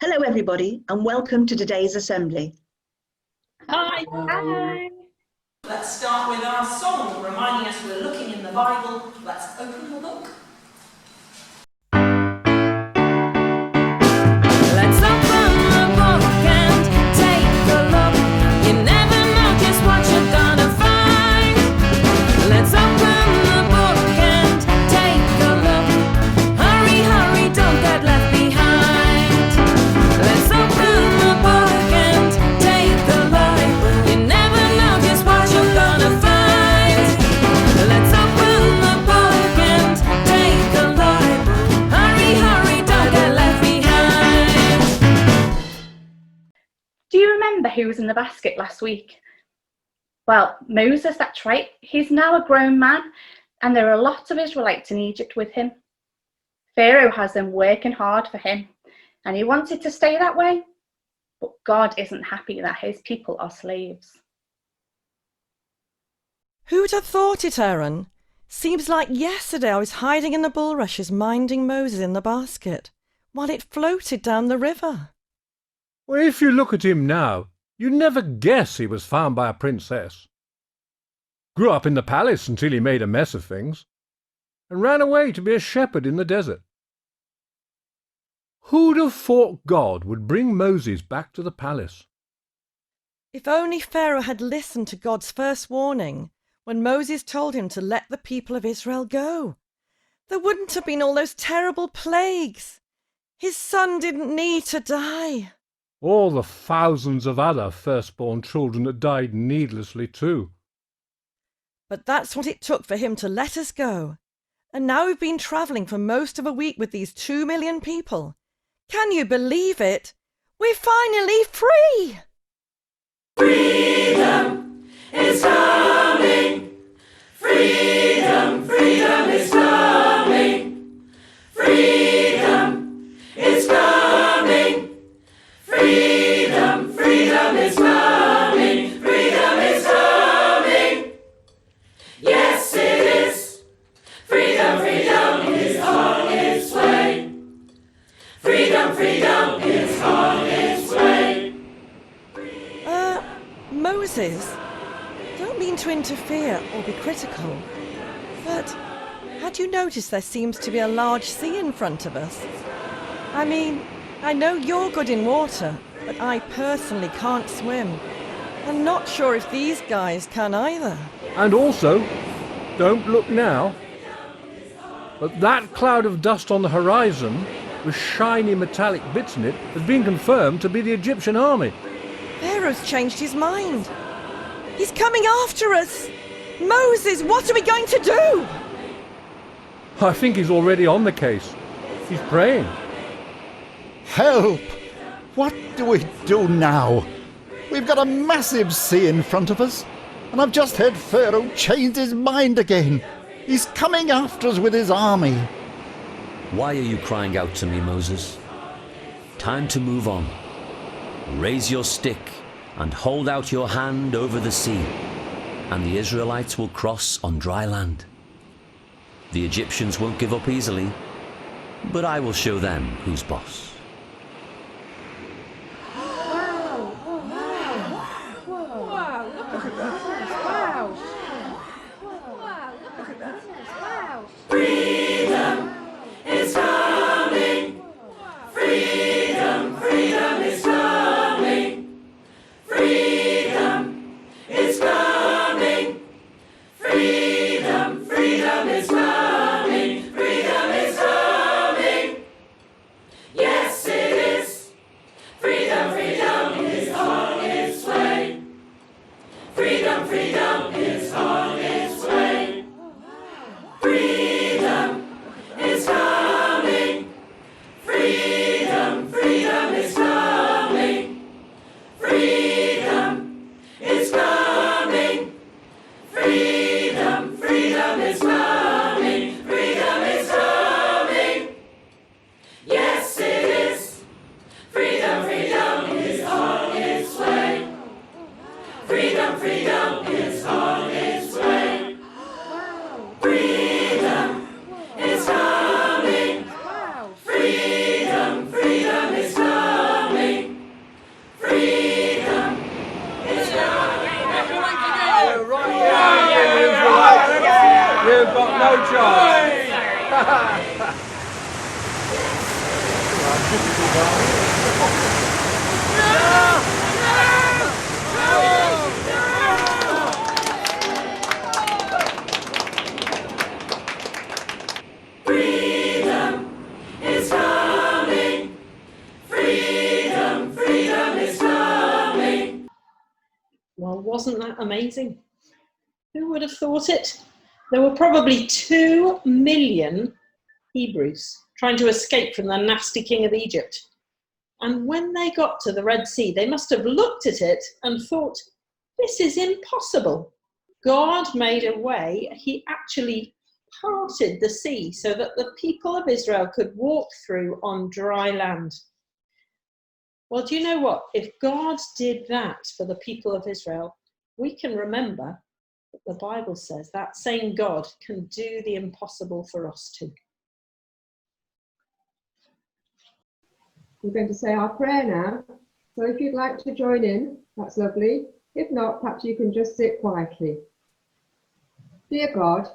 Hello everybody and welcome to today's assembly. Hi. Hi. Let's start with our song, reminding us we're looking in the Bible. Let's open the book. Let's open the book and take a look. You never know just what you're gonna find. Let's open the book and take a look. Hurry, hurry, don't get left behind. Let's open the book and take a look. You never know just what you're gonna find. Let's open the book and take a look. Hurry, hurry, don't get left behind. Do you remember who was in the basket last week? Well, Moses, that's right. He's now a grown man, and there are lots of Israelites in Egypt with him. Pharaoh has them working hard for him, and he wants it to stay that way. But God isn't happy that his people are slaves. Who'd have thought it, Aaron? Seems like yesterday I was hiding in the bulrushes minding Moses in the basket, while it floated down the river. Well, if you look at him now, you'd never guess he was found by a princess. Grew up in the palace until he made a mess of things, and ran away to be a shepherd in the desert. Who'd have thought God would bring Moses back to the palace? If only Pharaoh had listened to God's first warning when Moses told him to let the people of Israel go, there wouldn't have been all those terrible plagues. His son didn't need to die. All the thousands of other firstborn children that died needlessly too. But that's what it took for him to let us go. And now we've been travelling for most of a week with these 2 million people. Can you believe it? We're finally free! Freedom is coming. Freedom, freedom is coming. Freedom is coming. Freedom, freedom is coming. Freedom is coming. Yes, it is. Freedom, freedom is on its way. Freedom, freedom is on its way. Moses, don't mean to interfere or be critical, but had you noticed there seems to be a large sea in front of us? I mean, I know you're good in water, but I personally can't swim. I'm not sure if these guys can either. And also, don't look now, but that cloud of dust on the horizon with shiny metallic bits in it has been confirmed to be the Egyptian army. Pharaoh's changed his mind. He's coming after us. Moses, what are we going to do? I think he's already on the case. He's praying. Help! What do we do now? We've got a massive sea in front of us, and I've just heard Pharaoh changed his mind again. He's coming after us with his army. Why are you crying out to me, Moses? Time to move on. Raise your stick and hold out your hand over the sea, and the Israelites will cross on dry land. The Egyptians won't give up easily, but I will show them who's boss. Freedom is coming. Freedom, freedom is coming. Freedom is coming. Freedom, freedom is coming. Freedom is coming. Yes, Well, wasn't that amazing? Who would have thought it? There were probably 2 million Hebrews trying to escape from the nasty king of Egypt. And when they got to the Red Sea, they must have looked at it and thought, this is impossible. God made a way. He actually parted the sea so that the people of Israel could walk through on dry land. Well, do you know what? If God did that for the people of Israel, we can remember that the Bible says that same God can do the impossible for us too. We're going to say our prayer now. So if you'd like to join in, that's lovely. If not, perhaps you can just sit quietly. Dear God,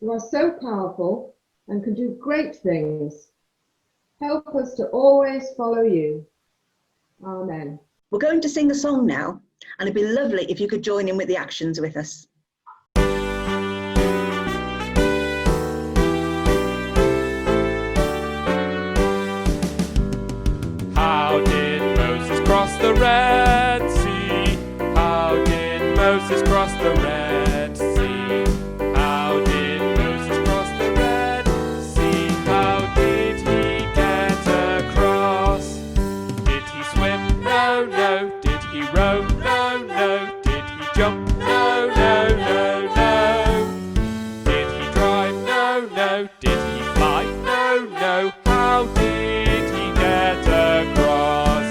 you are so powerful and can do great things. Help us to always follow you. Amen. We're going to sing a song now, and it'd be lovely if you could join in with the actions with us. How did Moses cross the Red Sea? How did Moses cross the Red Sea? How did Moses cross the Red Sea? How did he get across? Did he swim? No, no. Did he row? No, no. Did he jump? No, no, no, no. Did he drive? No, no. Did he fly? No, no. How did he get across?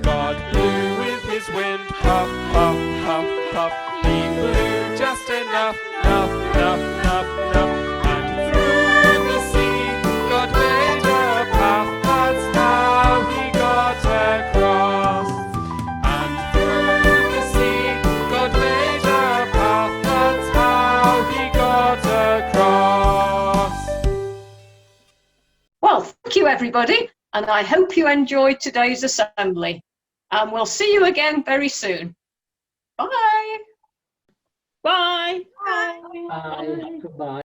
God blew with his wind, puff, puff, puff, puff. He blew just enough, enough, enough, enough, enough. And through the sea, God made a path. That's how he got across. And through the sea, God made a path. That's how he got across. Well, thank you everybody, and I hope you enjoyed today's assembly. And we'll see you again very soon. Bye. Bye. Bye. Goodbye.